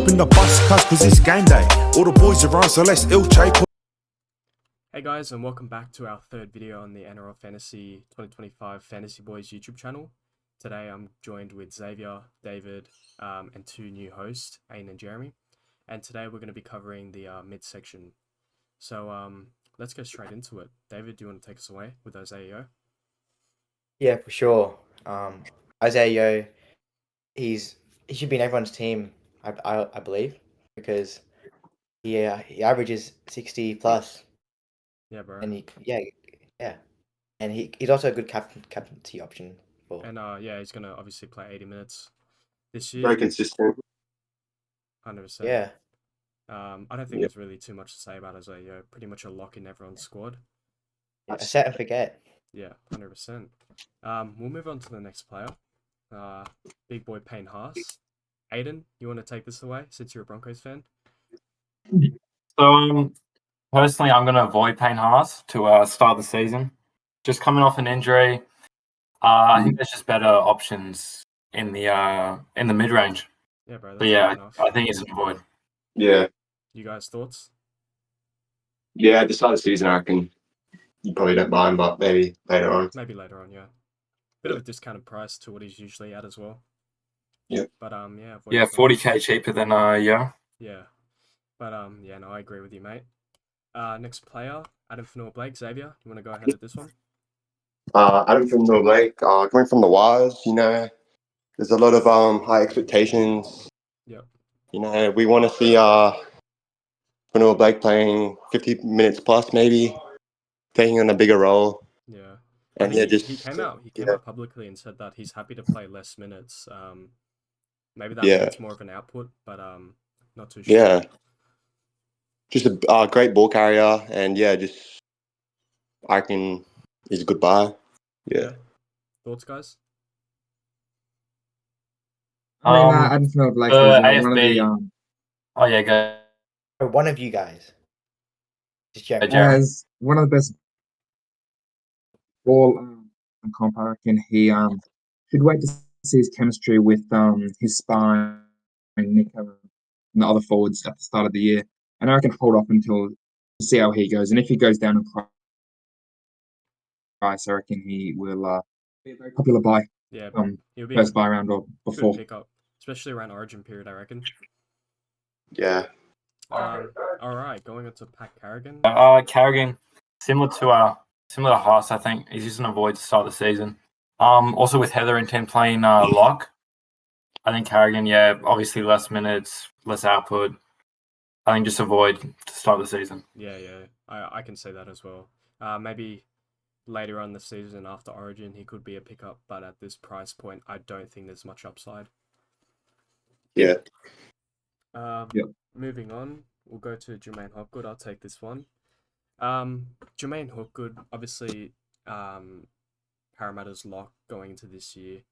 hop in the bus, cause it's game day. All the boys are on, so let's ill-chase. Hey guys, and welcome back to our third video on the NRL Fantasy 2025 Fantasy Boys YouTube channel. Today I'm joined with Xavier, David, and two new hosts, Aiden and Jeremy. And today we're going to be covering the midsection. So let's go straight into it. David, do you want to take us away with Isaiah? Yeah, for sure. Isaiah, he should be in everyone's team, I believe, because he averages 60 plus, Yeah, bro. and and he's also a good captaincy option for. And yeah, he's going to obviously play 80 minutes this year. Very consistent. 100%. Yeah, I don't think there's really too much to say about Isaiah. Pretty much a lock in everyone's squad. a set and forget. Yeah, 100%. We'll move on to the next player. Big boy Payne Haas. Aiden, you want to take this away since you're a Broncos fan? So, personally, I'm going to avoid Payne Haas to start the season. Just coming off an injury, I think there's just better options in the mid range. Yeah, bro. But yeah, I think it's an avoid. Yeah. You guys' thoughts? Yeah, at the start of the season, I reckon you probably don't mind, but maybe later on. Maybe later on, yeah. Bit of a discounted price to what he's usually at as well. Yeah. But yeah. Yeah, 40k cheaper than Yeah. But yeah, no, I agree with you, mate. Next player, Adam Fanua-Blake. Xavier, you want to go ahead with this one? Adam from the Lake, coming from the Wires, there's a lot of high expectations. Yep. We want to see Fanua Blake playing 50 minutes plus, maybe taking on a bigger role. Yeah. And he came out publicly and said that he's happy to play less minutes. Maybe that means more of an output, but not too sure. Yeah. Just a great ball carrier, and I reckon he's a good buy. Yeah. Thoughts, guys? Adam Fanua-Blake is one of the Oh yeah, go. One of you guys, as one of the best ball comp. I reckon he should wait to see his chemistry with his spine and Nico and the other forwards at the start of the year, and I reckon hold off until to see how he goes. And if he goes down in price, I reckon he will be a very popular buy. Yeah, he'll be first buy round or before. Good pickup, especially around Origin period, I reckon. Yeah. All right, going on to Pat Carrigan. Carrigan, similar to Haas, I think he's just an avoid to start the season. Also with Hetherington playing lock, I think Carrigan, obviously less minutes, less output. I think just avoid to start the season. Yeah, I can say that as well. Maybe later on the season after Origin, he could be a pickup, but at this price point, I don't think there's much upside. Yeah. Moving on, we'll go to Jermaine Hopgood. I'll take this one. Jermaine Hopgood, obviously, Parramatta's lock going into this year.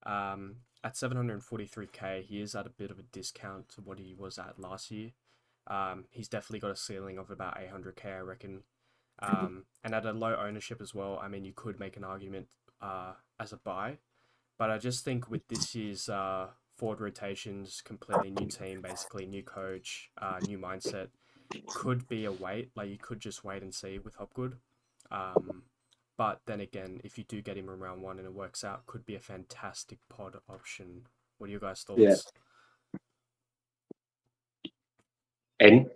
At 743k, he is at a bit of a discount to what he was at last year. He's definitely got a ceiling of about 800k, I reckon. And at a low ownership as well, I mean, you could make an argument as a buy. But I just think with this year's forward rotations, completely new team, basically new coach, new mindset, could be a wait. Like, you could just wait and see with Hopgood. But then again, if you do get him in round one and it works out, could be a fantastic pod option. What are your guys' thoughts? Yeah. Aiden?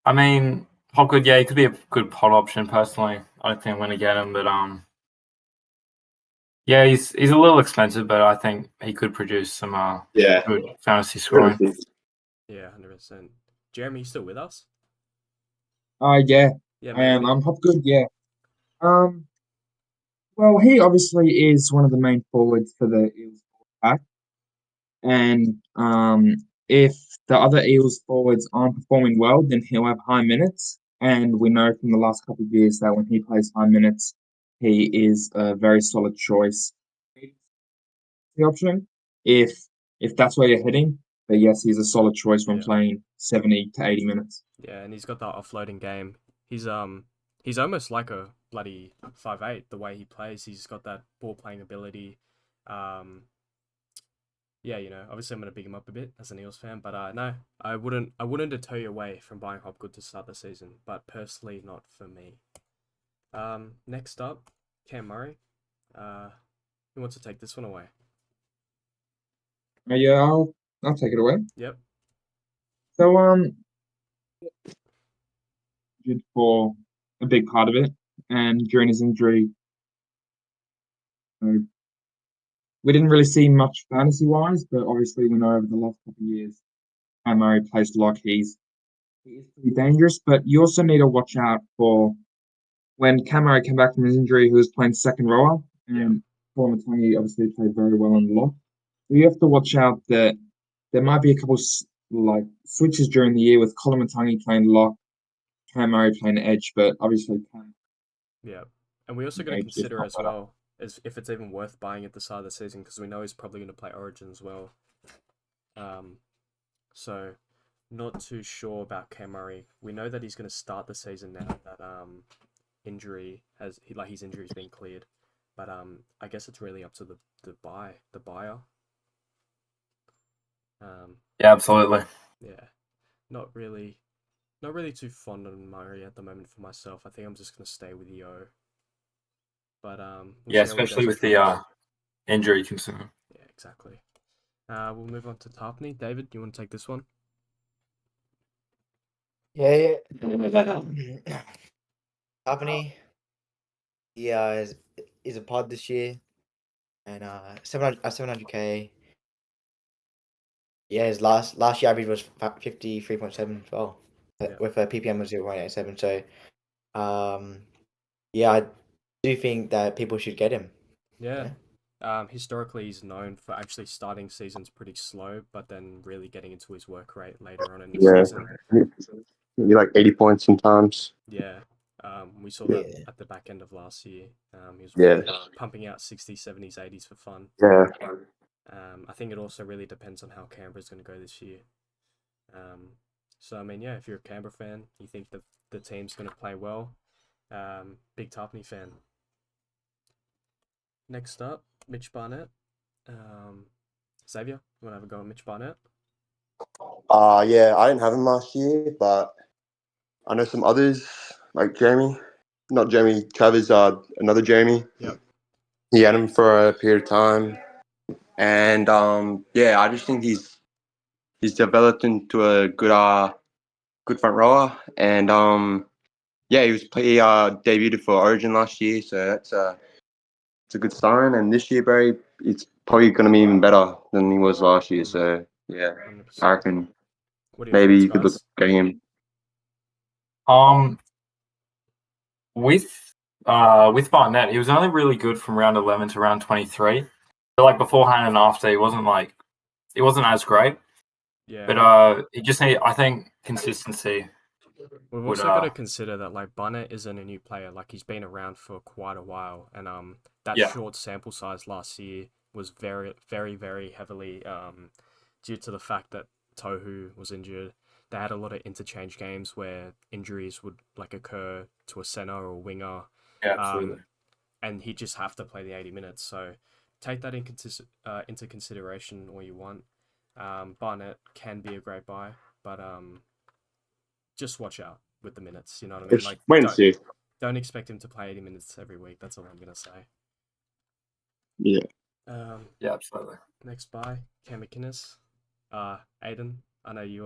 I mean, Hopgood, he could be a good pod option personally. I don't think I'm going to get him, but he's a little expensive, but I think he could produce some good fantasy scoring. Yeah, 100%. Jeremy, you still with us? Yeah, I am. I'm Hopgood. Yeah. Well, he obviously is one of the main forwards for the Eels pack, and if the other Eels forwards aren't performing well, then he'll have high minutes. And we know from the last couple of years that when he plays high minutes, he is a very solid choice. The option, if that's where you're heading, but yes, he's a solid choice when playing 70 to 80 minutes. Yeah, and he's got that offloading game. He's almost like a bloody 5'8", the way he plays. He's got that ball playing ability. yeah, obviously I'm gonna big him up a bit as an Eels fan, but no, I wouldn't deter you away from buying Hopgood to start the season, but personally not for me. Next up, Cam Murray. Who wants to take this one away? Yeah, I'll take it away. Yep. So injured for a big part of it, and during his injury, we didn't really see much fantasy wise, but obviously we know over the last couple of years, Cam Murray plays lock. He is pretty dangerous, but you also need to watch out for when Cam Murray came back from his injury, he was playing second rower, and Paul Matangi obviously played very well on the lock. So you have to watch out that there might be a couple like switches during the year with Colin Matangi playing lock, Cam Murray playing edge, but obviously Cam Yeah. And we also got to edge is consider not as better. well as if it's even worth buying at the start of the season because we know he's probably going to play Origin as well. So not too sure about Cam Murray. We know that he's going to start the season now that his injury's been cleared. But I guess it's really up to the buyer. Yeah, absolutely. Yeah. Not really too fond of Murray at the moment for myself. I think I'm just gonna stay with Yo. But we'll Yeah, see how he especially goes with in finals. the injury concern. Yeah, exactly. We'll move on to Tarpany. David, do you want to take this one? Yeah. Company, yeah, is a pod this year, and 700k. Yeah, his last year average was 53.7 as well, Yeah. with a PPM of 0.87. So, yeah, I do think that people should get him. Yeah. Historically, he's known for actually starting seasons pretty slow, but then really getting into his work rate later on in the Yeah, season. you like 80 points sometimes. Yeah. We saw Yeah. that at the back end of last year. He was Yeah, pumping out 60s, 70s, 80s for fun. yeah, I think it also really depends on how Canberra's going to go this year. So, I mean, yeah, if you're a Canberra fan, you think that the team's going to play well, big Tarpany fan. Next up, Mitch Barnett. Xavier, you want to have a go at Mitch Barnett? yeah. I didn't have him last year, but I know some others like Jamie, not Jamie Travers. Another Jamie. Yep. He had him for a period of time, and yeah, I just think he's developed into a good front rower, and yeah, he debuted for Origin last year, so it's a good sign. And this year, bro, it's probably going to be even better than he was last year. So yeah, 100%. I reckon What are your maybe thoughts, you could look guys? at him. With Barnett, he was only really good from round 11 to round 23. But like beforehand and after, he wasn't as great. Yeah. But he just need, I think, consistency. We've would, also got to consider that like Barnett isn't a new player. Like he's been around for quite a while, and that Yeah. short sample size last year was very, very, very heavily due to the fact that Tohu was injured. They had a lot of interchange games where injuries would like occur to a center or a winger, Yeah, absolutely. and he'd just have to play the 80 minutes. So take that into consideration all you want. Barnett can be a great buy, but just watch out with the minutes. You know what I mean? Just Like wait and see. don't expect him to play 80 minutes every week. That's all I'm gonna say. Yeah. Yeah, absolutely. Next buy, Cam McInnes. Aiden, I know you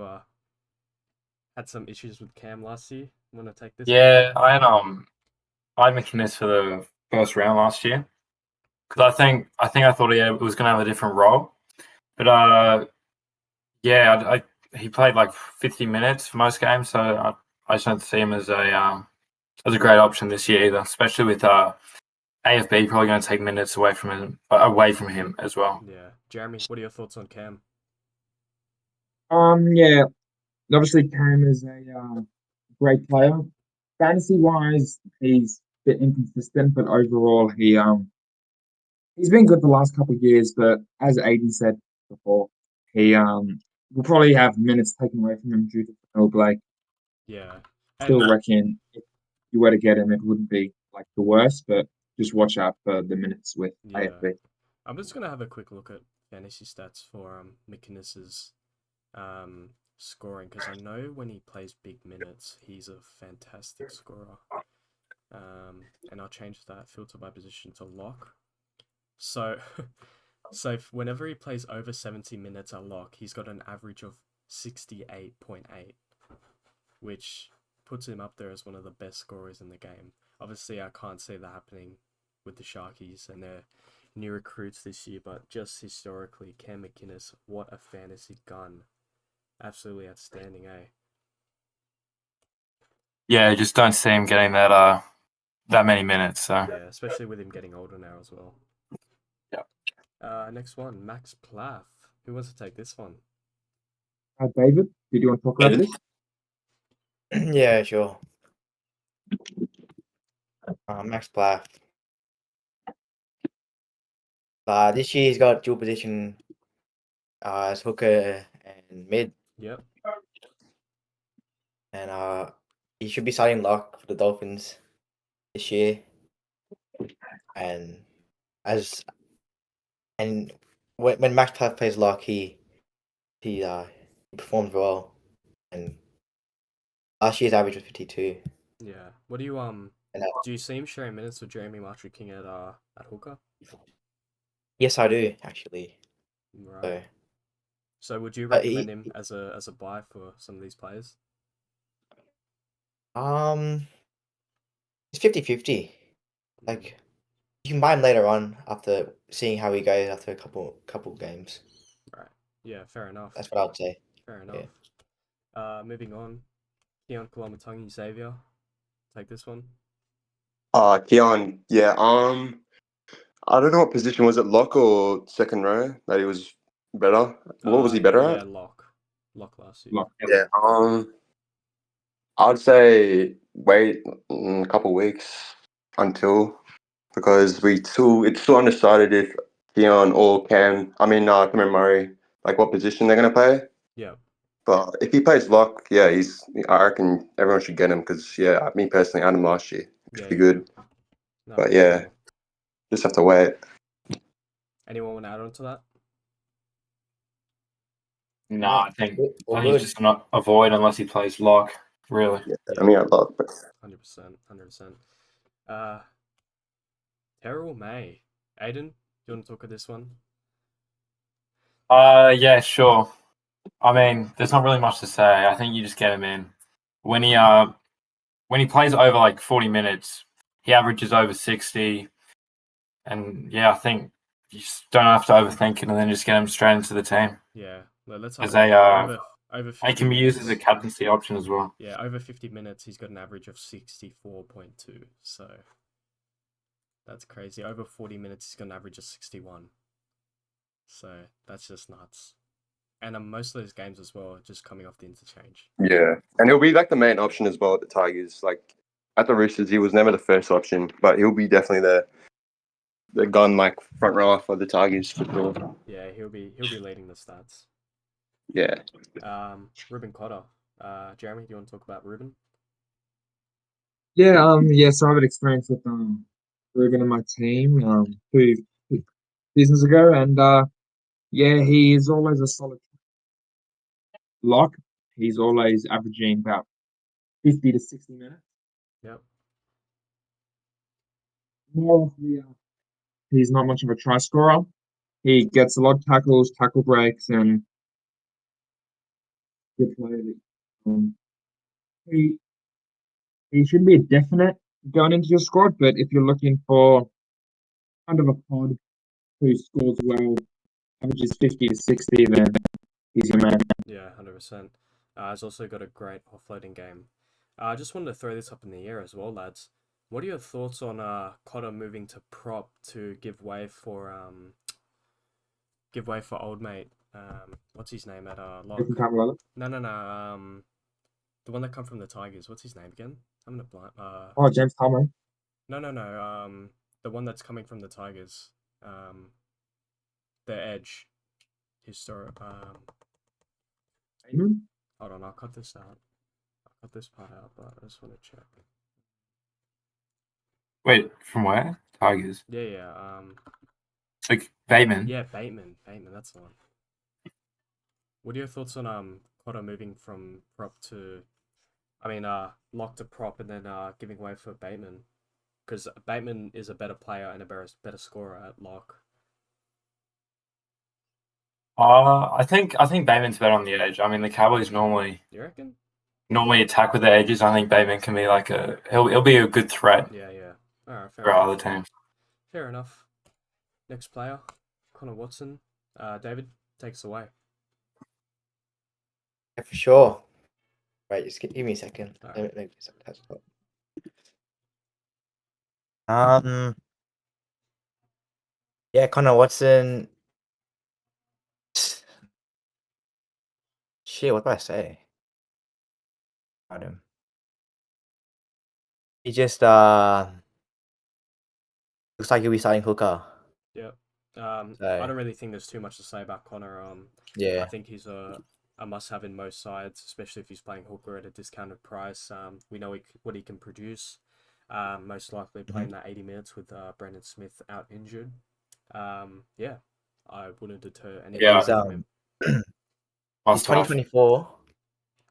had some issues with Cam last year. Want to take this? Yeah, I had McInnes for the first round last year because I thought he was going to have a different role, but yeah, he played like 50 minutes for most games, so I just don't see him as a great option this year either, especially with AFB probably going to take minutes away from him as well. Yeah, Jeremy, what are your thoughts on Cam? Yeah, obviously Cam is a great player. Fantasy wise, he's a bit inconsistent, but overall he's been good the last couple of years. But as Aiden said before, he will probably have minutes taken away from him due to Phil Blake. Yeah, Still reckon if you were to get him, it wouldn't be like the worst, but just watch out for the minutes with yeah. AFB. I'm just gonna have a quick look at fantasy stats for McInnes's scoring, because I know when he plays big minutes, he's a fantastic scorer. And I'll change that filter by position to lock. So, whenever he plays over 70 minutes at lock, he's got an average of 68.8, which puts him up there as one of the best scorers in the game. Obviously, I can't see that happening with the Sharkies and their new recruits this year, but just historically, Cam McInnes, what a fantasy gun. Absolutely outstanding, eh? Yeah, just don't see him getting that many minutes. So Yeah, especially with him getting older now as well. Yeah. Next one, Max Plath. Who wants to take this one? David, did you want to talk about this? Yeah, sure. Max Plath. This year he's got dual position as hooker and mid, Yep. and he should be starting lock for the Dolphins this year. And when Max Plath plays lock, he performs well. And last year's average was 52. Yeah. What do you And do you see him sharing minutes with Jeremy Marshall King at hooker? yes, I do actually. Right. So would you But recommend him as a buy for some of these players? It's 50-50. Like, you can buy him later on after seeing how he goes after a couple games. Right. Yeah, fair enough. That's what I'd say. Fair Yeah. enough. Moving on. Keon Kalamatangi Xavier. Take this one. Keon, yeah. I don't know what position was it, lock or second row that he was better. What was he better Yeah, at? lock. Lock last year. Lock. Yeah. I'd say wait a couple weeks until, because it's still undecided if Keon or Cameron Murray, like what position they're gonna play. Yeah. But if he plays lock, yeah, I reckon everyone should get him because yeah, me personally, I had him last year. Yeah, Pretty good. No, But for yeah, sure. just have to wait. Anyone want to add on to that? no, I think All he's good. just gonna avoid unless he plays lock. Really. Yeah, Yeah. I mean, I love, but 100%. 100%. Terrell May. Aiden, you want to talk of this one? Yeah, sure. I mean, there's not really much to say. I think you just get him in. When he plays over like 40 minutes, he averages over 60. And yeah, I think you just don't have to overthink it and then just get him straight into the team. Yeah. Let's As have a over he 50 can be minutes. used as a captaincy option as well. Yeah, over 50 minutes, he's got an average of 64.2. So that's crazy. Over 40 minutes, he's got an average of 61. So that's just nuts. And most of those games as well, just coming off the interchange. yeah, and he'll be like the main option as well at the Tigers. Like at the Roosters, he was never the first option, but he'll be definitely the gun like front rower for the Tigers for sure. Yeah, he'll be leading the stats. Yeah. Ruben Cotter. Jeremy, do you want to talk about Ruben? Yeah, so I have an experience with Ruben and my team 2 seasons ago, and yeah, he is always a solid lock. He's always averaging about 50 to 60 minutes. Yep. More of he's not much of a try scorer. He gets a lot of tackles, tackle breaks, and good play. He he should be a definite going into your squad, but if you're looking for kind of a pod who scores well, averages 50 to 60, then he's your man. Yeah, 100%. He's also got a great offloading game. I just wanted to throw this up in the air as well, lads. What are your thoughts on Cotter moving to prop to give way for old mate? What's his name at lock? No. The one that come from the Tigers. What's his name again? I'm gonna blind. Oh, James Palmer. No. The one that's coming from the Tigers. The edge. Historic. Hold on, I'll cut this out. I'll cut this part out, but I just want to check. Wait, from where? Tigers. Yeah. Like Bateman. Yeah, Bateman. That's the one. What are your thoughts on Cotter moving from prop to, lock to prop and then giving way for Bateman? Because Bateman is a better player and a better scorer at lock. I think Bateman's better on the edge. I mean, the Cowboys normally You reckon? attack with the edges. I think Bateman can be like he'll be a good threat Yeah. All right, fair for enough. other teams. Fair enough. Next player, Connor Watson. David, take us away. Yeah, for sure. Right, just give me a second. All Let me just touch it up. Yeah, Connor Watson. Shit, what do I say about him? He just looks like he'll be starting hooker. Yep. So I don't really think there's too much to say about Connor. I yeah. think he's a must-have in most sides, especially if he's playing hooker at a discounted price. We know what he can produce. Most likely playing that 80 minutes with Brandon Smith out injured. Yeah, I wouldn't deter anyone Yeah. He's away from him. his Must have. 2024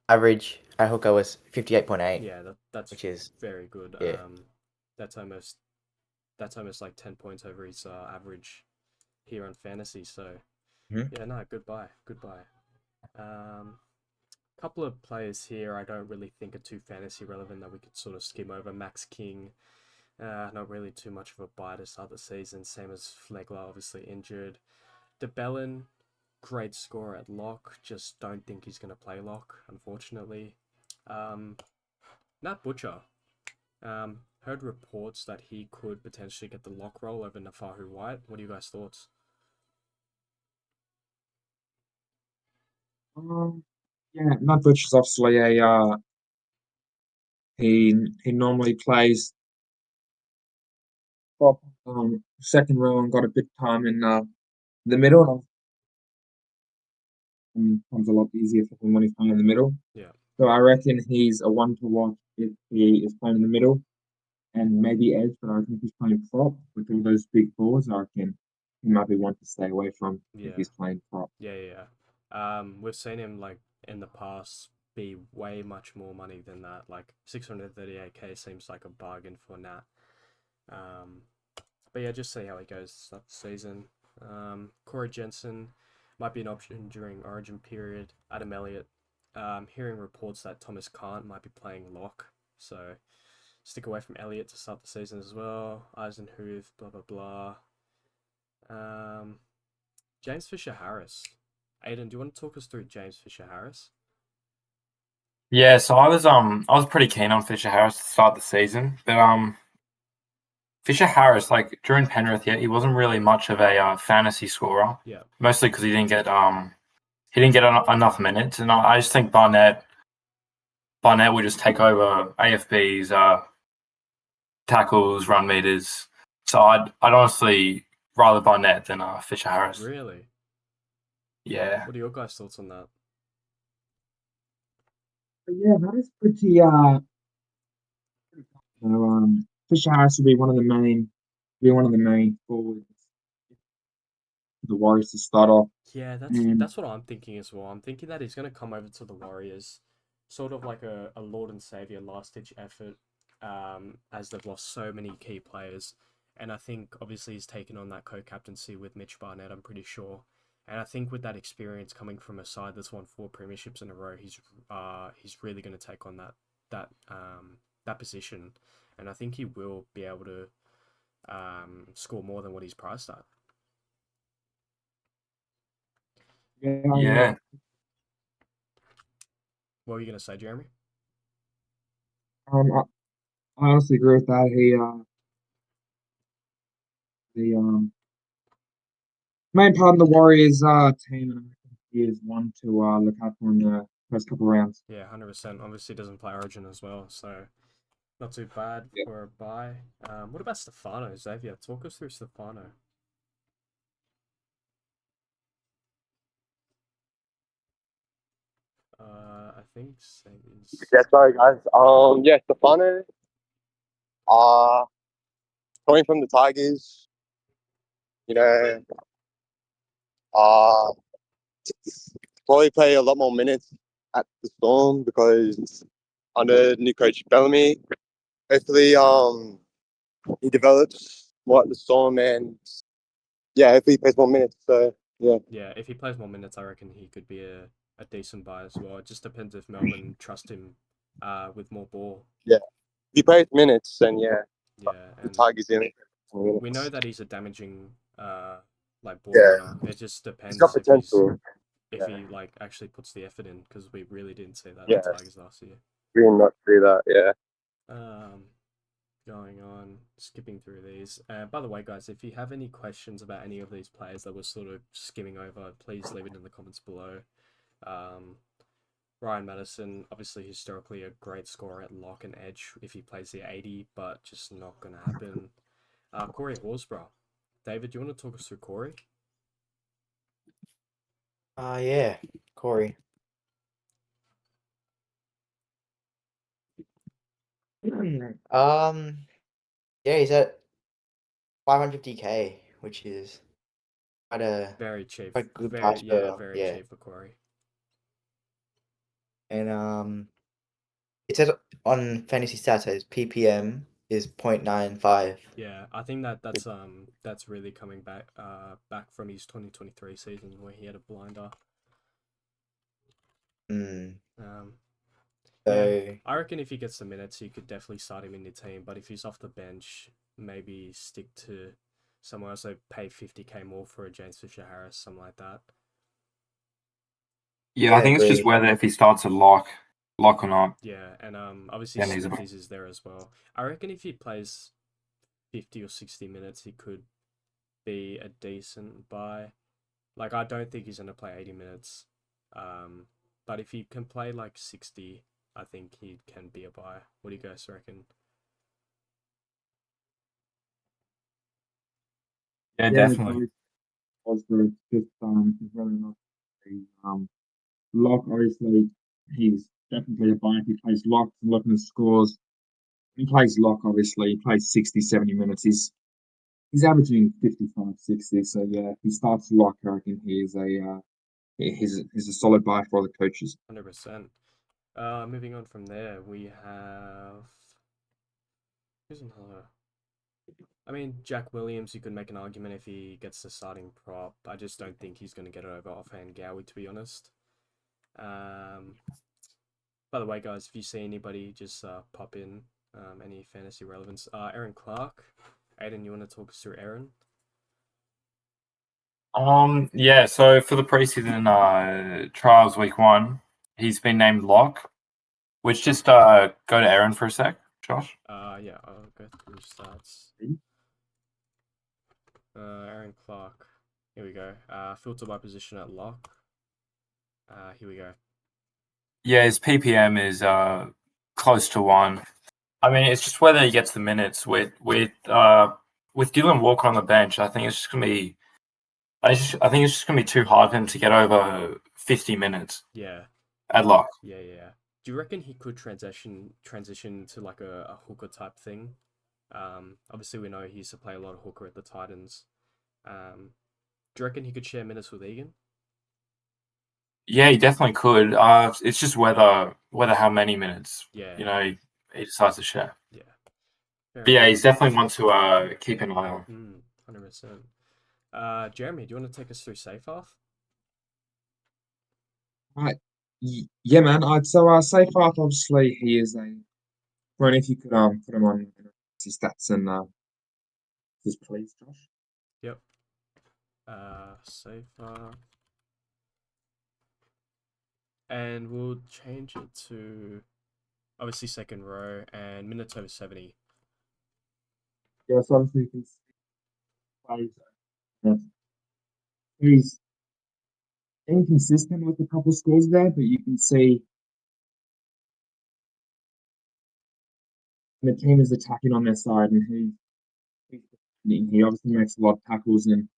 average at hooker was 58.8. Yeah, that's which is very good. yeah. That's almost like 10 points over his average here on fantasy. So Mhm. yeah, no, goodbye. Couple of players here I don't really think are too fantasy relevant that we could sort of skim over. Max King, not really too much of a buy to start the season. Same as Flegler, obviously injured. DeBellin, great scorer at lock. Just don't think he's going to play lock, unfortunately. Nat Butcher. Heard reports that he could potentially get the lock role over Nafahu White. What are you guys' thoughts? Yeah, Matt Butcher's obviously a he normally plays prop second row and got a bit of time in the middle, and comes a lot easier for him when he's playing in the middle. Yeah. So I reckon he's a one to watch if he is playing in the middle and maybe edge, but I think he's playing prop with all those big balls. I reckon he might be one to stay away from if he's playing prop. Yeah. We've seen him like in the past be way much more money than that. Like 638k seems like a bargain for Nat. But yeah, just see how it goes start the season. Corey Jensen might be an option during Origin period. Adam Elliott. Hearing reports that Thomas Kant might be playing lock, so stick away from Elliott to start the season as well. Eisenhuth, blah blah blah. James Fisher Harris. Aiden, do you want to talk us through James Fisher Harris? Yeah, so I was pretty keen on Fisher Harris to start the season, but Fisher Harris, like during Penrith, he wasn't really much of a fantasy scorer. Yeah. Mostly because he didn't get enough minutes, and I just think Barnett would just take over AFB's tackles, run meters. So I'd honestly rather Barnett than Fisher Harris. Really? Yeah. What are your guys' thoughts on that? But yeah, that is pretty Fisher Harris will be one of the main forwards for the Warriors to start off. Yeah, And that's what I'm thinking as well. I'm thinking that he's going to come over to the Warriors, sort of like a Lord and Savior last ditch effort, as they've lost so many key players. And I think obviously he's taken on that co-captaincy with Mitch Barnett, I'm pretty sure. And I think with that experience coming from a side that's won 4 premierships in a row, he's really going to take on that position. And I think he will be able to score more than what he's priced at. Yeah. What were you going to say, Jeremy? I honestly agree with that. The main part of the Warriors team, and I think he is one to look out for in the first couple of rounds. Yeah, 100%. Obviously doesn't play Origin as well, so not too bad Yeah. for a buy. What about Stefano, Xavier? Talk us through Stefano. I think Xavier's... Yeah, sorry guys. Yeah, Stefano. Coming from the Tigers, you know, Probably play a lot more minutes at the Storm because under new coach Bellamy, hopefully he develops more at the Storm and hopefully he plays more minutes. So Yeah, if he plays more minutes, I reckon he could be a decent buy as well. It just depends if Melbourne trust him with more ball. if he plays minutes, then Yeah, the and Tigers in. we know that he's a damaging like ball Yeah. runner. It just He's depends got potential. if he like actually puts the effort in, because we really didn't see that Yeah. at Tigers last year. We did not see that. Yeah. Going on, skipping through these. By the way, guys, if you have any questions about any of these players that we're sort of skimming over, please leave it in the comments below. Ryan Madison, obviously historically a great scorer at lock and edge if he plays the 80, but just not going to happen. Corey Horsburgh. David, do you want to talk us through Corey? Yeah, Corey. Yeah, he's at 550k, which is quite a Very cheap. quite good Very, price yeah, for very cheap for Corey. And it says on fantasy stats his PPM is 0.95. Yeah, I think that's really coming back from his 2023 season where he had a blinder. Mm. Yeah, So I reckon if he gets the minutes, you could definitely start him in your team. But if he's off the bench, maybe stick to somewhere else. So pay 50k more for a James Fisher-Harris, something like that. Yeah, I think it's just agreed. whether if he starts at lock or not. Yeah, and obviously Yeah, he's a- Smithies is there as well. I reckon if he plays 50 or 60 minutes, he could be a decent buy. Like, I don't think he's going to play 80 minutes. But if he can play like 60, I think he can be a buy. What do you guys reckon? Yeah, definitely. Osborne just he's really not lock. Obviously, he's definitely a buy if he plays lock. Looking at scores, he plays lock. Obviously, he plays 60, 70 minutes. He's averaging 55, 60. So yeah, if he starts lock, I reckon he's a solid buy for all the coaches. 100%. Moving on from there, we have who's another? I mean, Jack Williams. You could make an argument if he gets the starting prop. I just don't think he's going to get it over offhand Gowie, to be honest. By the way, guys, if you see anybody, just pop in any fantasy relevance. Aaron Clark. Aiden, you want to talk us through Aaron? Yeah, so for the preseason trials week 1, he's been named lock. Which just go to Aaron for a sec, Josh. Yeah, I'll go through stats. Aaron Clark. Here we go. Filter by position at lock. Here we go. Yeah, his PPM is close to 1. I mean, it's just whether he gets the minutes with Dylan Walker on the bench. I think it's just gonna be. I think it's just gonna be too hard for him to get over 50 minutes. Yeah. At lock. Yeah. Do you reckon he could transition to like a hooker type thing? Obviously we know he used to play a lot of hooker at the Titans. Do you reckon he could share minutes with Egan? Yeah, he definitely could. It's just whether how many minutes. Yeah. He decides to share. Yeah. But yeah, he's definitely one to keep an eye on. 100%. Jeremy, do you want to take us through Seyfarth? Yeah, man. So Seyfarth, obviously, he is a. Well, if you could put him on his stats and just please, Josh. Yep. Seyfarth. And we'll change it to obviously second row and minutes over 70. Yeah, so obviously you can see he's inconsistent with a couple scores there, but you can see the team is attacking on their side, and he obviously makes a lot of tackles and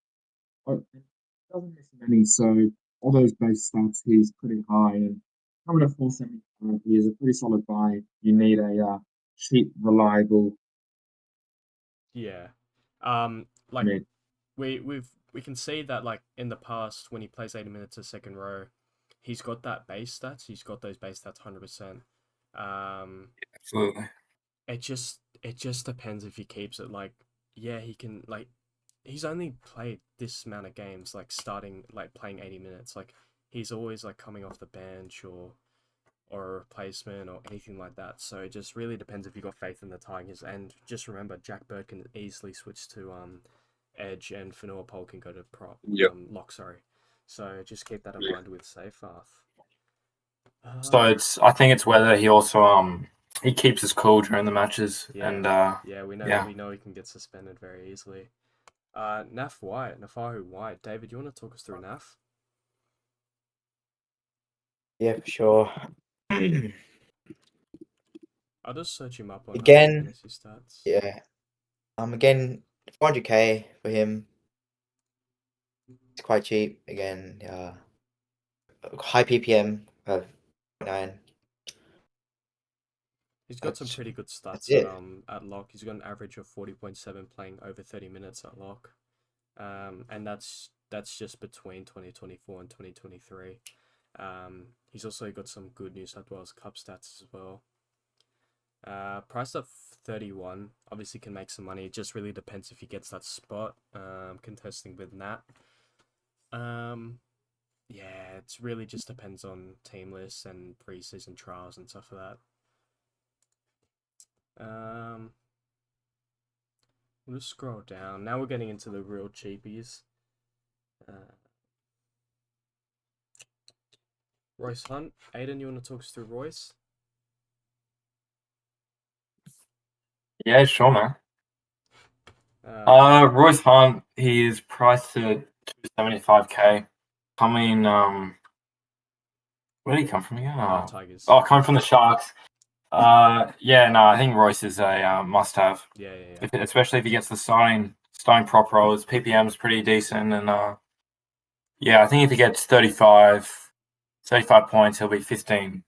doesn't miss many. So all those base stats, he's pretty high, and coming at 475, he is a pretty solid buy. You need a cheap, reliable. Yeah. Mid. We've we can see that like in the past when he plays 80 minutes a second row, he's got that base stats. He's got those base stats 100%. Absolutely. It just depends if he keeps it. Like, yeah, he can like. He's only played this amount of games, like starting like playing 80 minutes. Like he's always like coming off the bench or a replacement or anything like that. So it just really depends if you got faith in the Tigers. And just remember, Jack Bird can easily switch to edge, and Fanua Pole can go to prop Yep. lock. Sorry. So just keep that in Yeah. mind with Seyfarth. So I think it's whether he also he keeps his cool during the matches, Yeah, and yeah, we know yeah. we know he can get suspended very easily. Nafahu White. David, you want to talk us through Naf? Yeah, for sure. I'll just search him up on Again, fantasy stats. yeah. Again, 400k for him. It's quite cheap. Again, high PPM of 9. He's got some That's pretty good that's stats it. at lock. He's got an average of 40.7 playing over 30 minutes at lock. And that's just between 2024 and 2023. He's also got some good New South Wales Cup stats as well. Priced at 31, obviously can make some money. It just really depends if he gets that spot. Contesting with Nat. Yeah, it really just depends on team lists and preseason trials and stuff like that. We'll just scroll down. Now we're getting into the real cheapies. Royce Hunt. Aiden, you want to talk us through Royce? Yeah, sure, man. Uh, Royce Hunt, he is priced at 275k. Coming, where did he come from again? Tigers. Coming from the Sharks. Yeah, no, I think Royce is a must-have. Yeah. Especially if he gets the starting prop roles. PPM's pretty decent, and yeah, I think if he gets 35 points, he'll be 15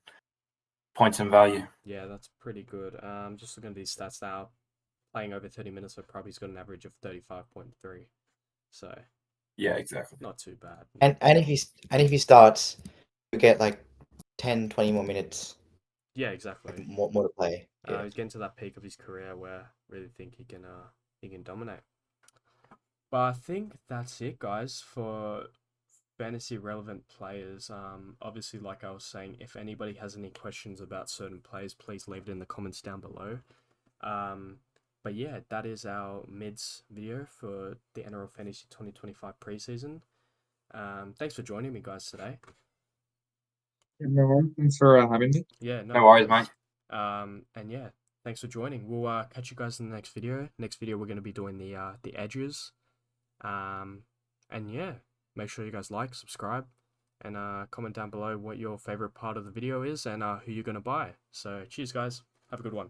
points in value. Yeah, that's pretty good. Just looking at these stats now, playing over 30 minutes of prop, he's got an average of 35.3. So Yeah, exactly. not too bad. And if he starts, you get like 10, 20 more minutes, Yeah, exactly. like more to play. Yeah. He's getting to that peak of his career where I really think he can dominate. But I think that's it, guys, for fantasy relevant players. Obviously, like I was saying, if anybody has any questions about certain players, please leave it in the comments down below. But yeah, that is our mids video for the NRL Fantasy 2025 preseason. Thanks for joining me, guys, today. No worries. Thanks for having me. Yeah, No worries, mate. And yeah, thanks for joining. We'll catch you guys in the next video. Next video, we're going to be doing the edges. And yeah, make sure you guys like, subscribe, and comment down below what your favorite part of the video is and who you're going to buy. So cheers, guys. Have a good one.